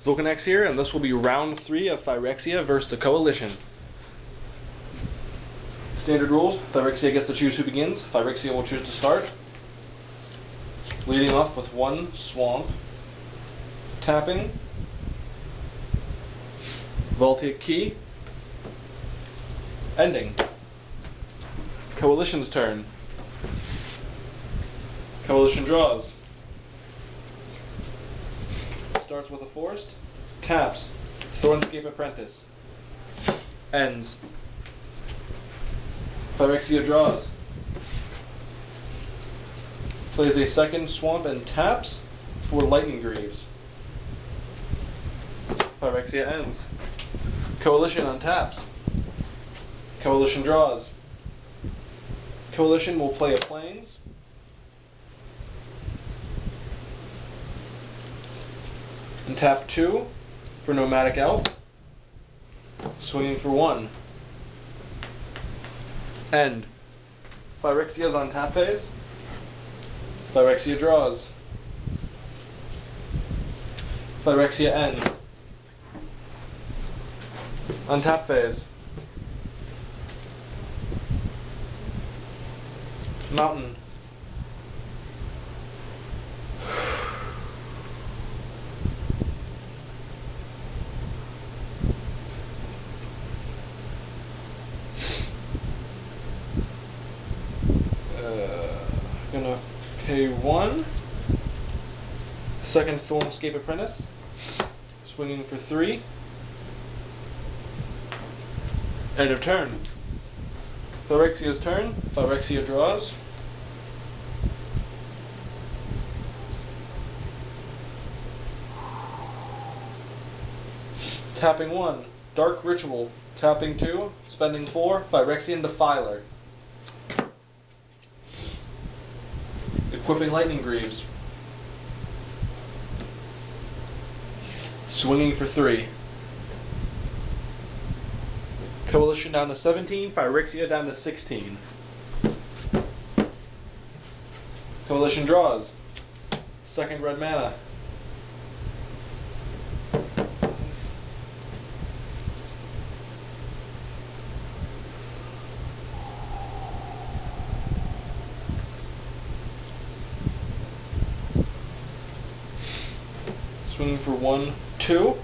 Zulkanex here, and this will be round 3 of Phyrexia versus the Coalition. Standard rules: Phyrexia gets to choose who begins. Phyrexia will choose to start, leading off with 1 swamp, tapping, Voltaic Key, ending. Coalition's turn. Coalition draws. Starts with a forest, taps, Thornscape Apprentice, ends. Phyrexia draws, plays a second swamp and taps for Lightning Greaves. Phyrexia ends. Coalition untaps. Coalition draws. Coalition will play a Plains, and tap 2 for Nomadic Elf, swinging for 1. End. Phyrexia's on tap phase. Phyrexia draws. Phyrexia ends. On tap phase. Mountain. Gonna pay 1. Second Thornscape Apprentice, swinging for 3. End of turn. Phyrexia's turn. Phyrexia draws. Tapping 1. Dark Ritual. Tapping 2. Spending 4. Phyrexian Defiler. Equipping Lightning Greaves. Swinging for 3. Coalition down to 17, Phyrexia down to 16. Coalition draws. Second red mana. Swinging for 1, 2.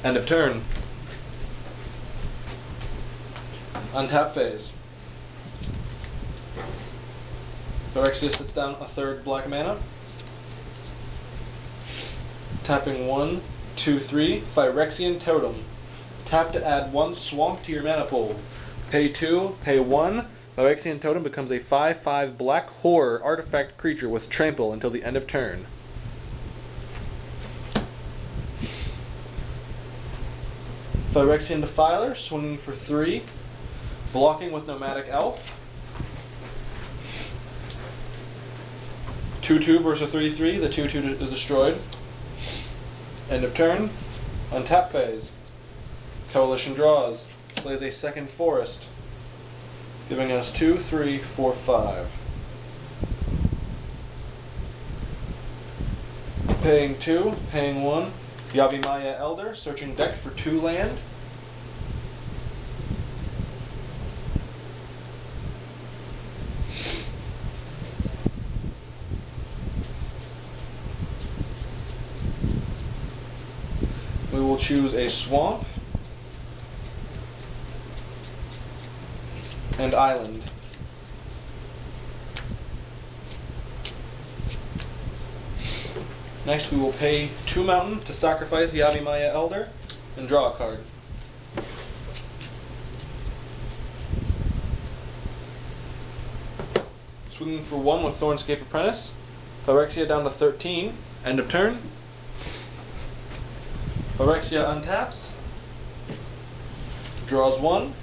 End of turn. Untap phase. Phyrexia sits down a 3rd black mana. Tapping 1, 2, 3. Phyrexian Totem. Tap to add 1 swamp to your mana pool. Pay 2, pay 1. Phyrexian Totem becomes a 5/5 black horror artifact creature with trample until the end of turn. Phyrexian Defiler, swinging for 3, blocking with Nomadic Elf. 2/2 versus a 3/3, the 2/2 is destroyed. End of turn. Untap phase. Coalition draws, plays a second forest, giving us 2, 3, 4, 5. Paying 2, paying 1. Yavimaya Elder, searching deck for 2 land. We will choose a swamp and island. Next, we will pay 2 mountain to sacrifice Yavimaya Elder and draw a card. Swinging for 1 with Thornscape Apprentice. Phyrexia down to 13. End of turn. Phyrexia untaps. Draws 1.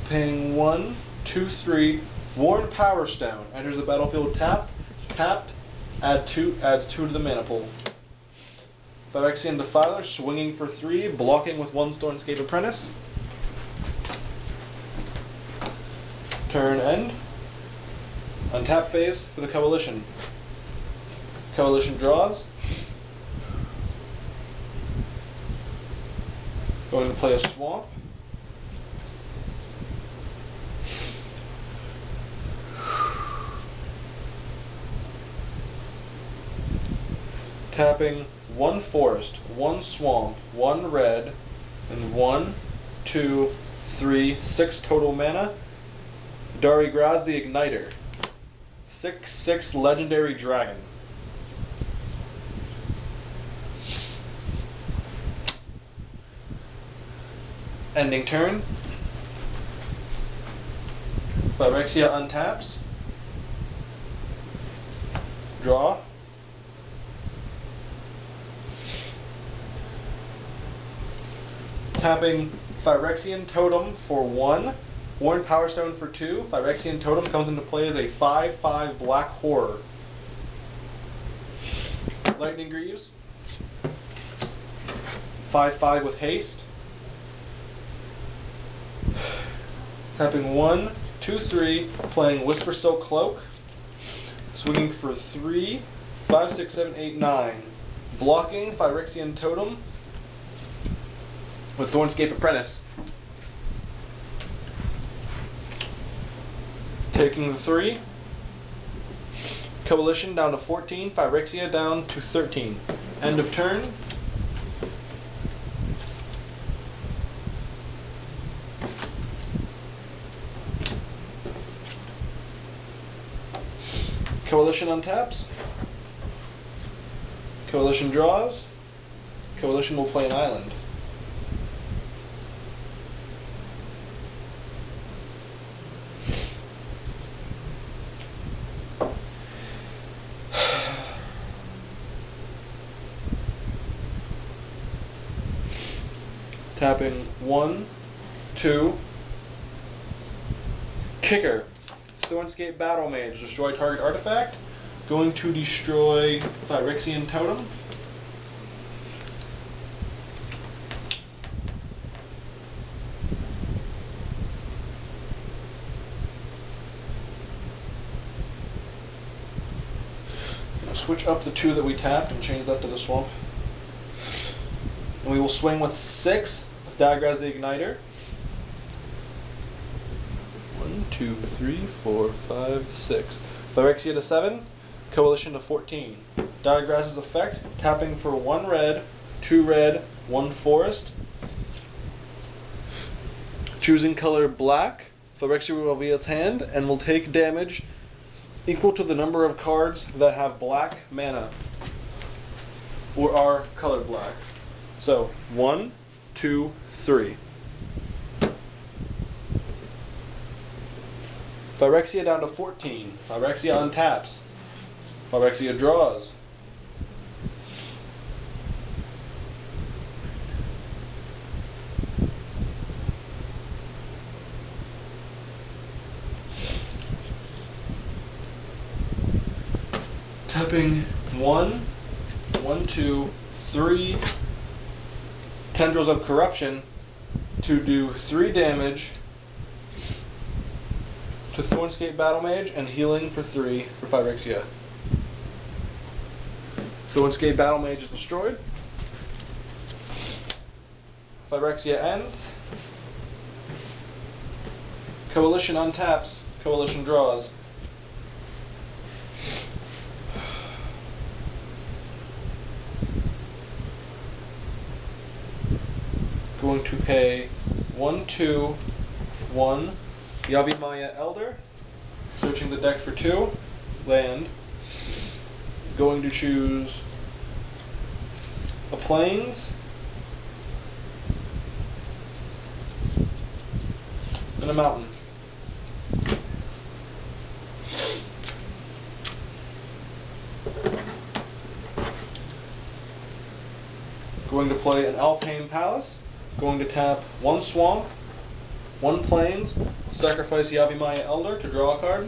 Paying 1, 2, 3. Worn Power Stone enters the battlefield tapped, adds 2 to the mana pool. Phyrexian Defiler, swinging for 3, blocking with 1 Thornscape Apprentice. Turn end. Untap phase for the Coalition. Coalition draws. Going to play a swamp. Tapping one forest, one swamp, one red, and 1, 2, 3, 6 total mana. Darigraz the Igniter. 6/6 legendary dragon. Ending turn. Phyrexia untaps. Draw. Tapping Phyrexian Totem for 1. Worn Power Stone for 2. Phyrexian Totem comes into play as a 5/5 black horror. Lightning Greaves. 5/5 with haste. Tapping 1, 2, 3, playing Whisper Silk Cloak. Swinging for 3, 5, 6, 7, 8, 9. Blocking Phyrexian Totem with Thornscape Apprentice. Taking the 3. Coalition down to 14, Phyrexia down to 13. End of turn. Coalition untaps. Coalition draws. Coalition will play an island. Tapping 1, 2. Kicker. Thornscape Battle Mage. Destroy target artifact. Going to destroy Phyrexian Totem. Switch up the 2 that we tapped and change that to the swamp. And we will swing with 6 with Darigraz the Igniter. 1, 2, 3, 4, 5, 6. Phyrexia to 7. Coalition to 14. Darigraz's effect, tapping for 1 red, 2 red, 1 forest. Choosing color black, Phyrexia will reveal its hand and will take damage equal to the number of cards that have black mana or are colored black. So 1, 2, 3. Phyrexia down to 14. Phyrexia untaps. Phyrexia draws. Tapping 1, 1, 2, 3 Tendrils of Corruption to do 3 damage to Thornscape Battle Mage and healing for 3 for Phyrexia. Thornscape Battle Mage is destroyed. Phyrexia ends. Coalition untaps. Coalition draws. Going to pay 1, 2, 1. Yavimaya Elder. Searching the deck for 2. Land. Going to choose a Plains and a Mountain. Going to play an Alfheim Palace. Going to tap 1 Swamp, 1 Plains, sacrifice Yavimaya Elder to draw a card.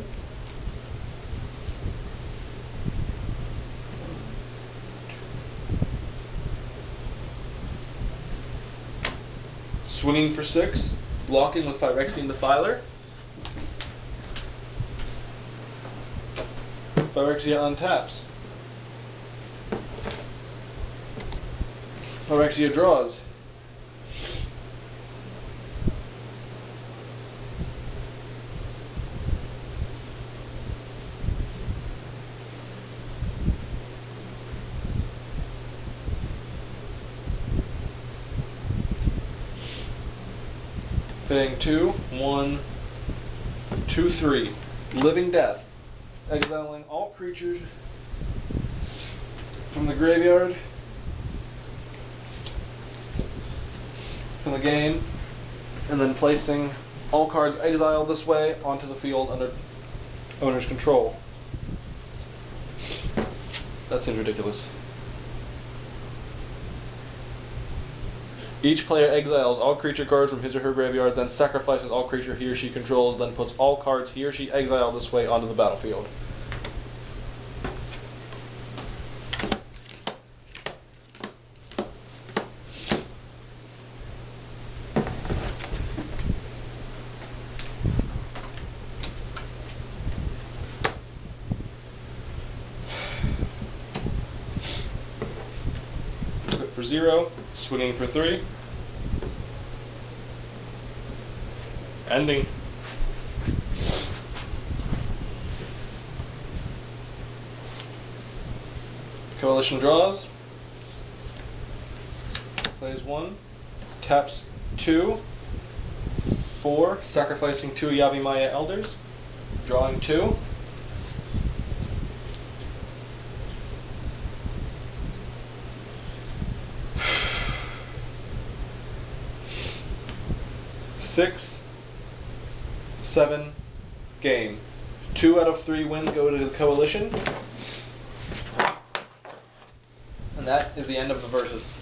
Swinging for 6, blocking with Phyrexian Defiler. Phyrexia untaps. Phyrexia draws. Paying 2, 1, 2, 3. Living Death. Exiling all creatures from the graveyard, from the game, and then placing all cards exiled this way onto the field under owner's control. That seems ridiculous. Each player exiles all creature cards from his or her graveyard, then sacrifices all creature he or she controls, then puts all cards he or she exiled this way onto the battlefield. For 0, swinging for 3. Ending. Coalition draws. Plays 1. Taps 2. 4. Sacrificing 2 Yavimaya Elders. Drawing 2. Six, 7, game. 2 out of 3 wins go to the Coalition. And that is the end of the versus.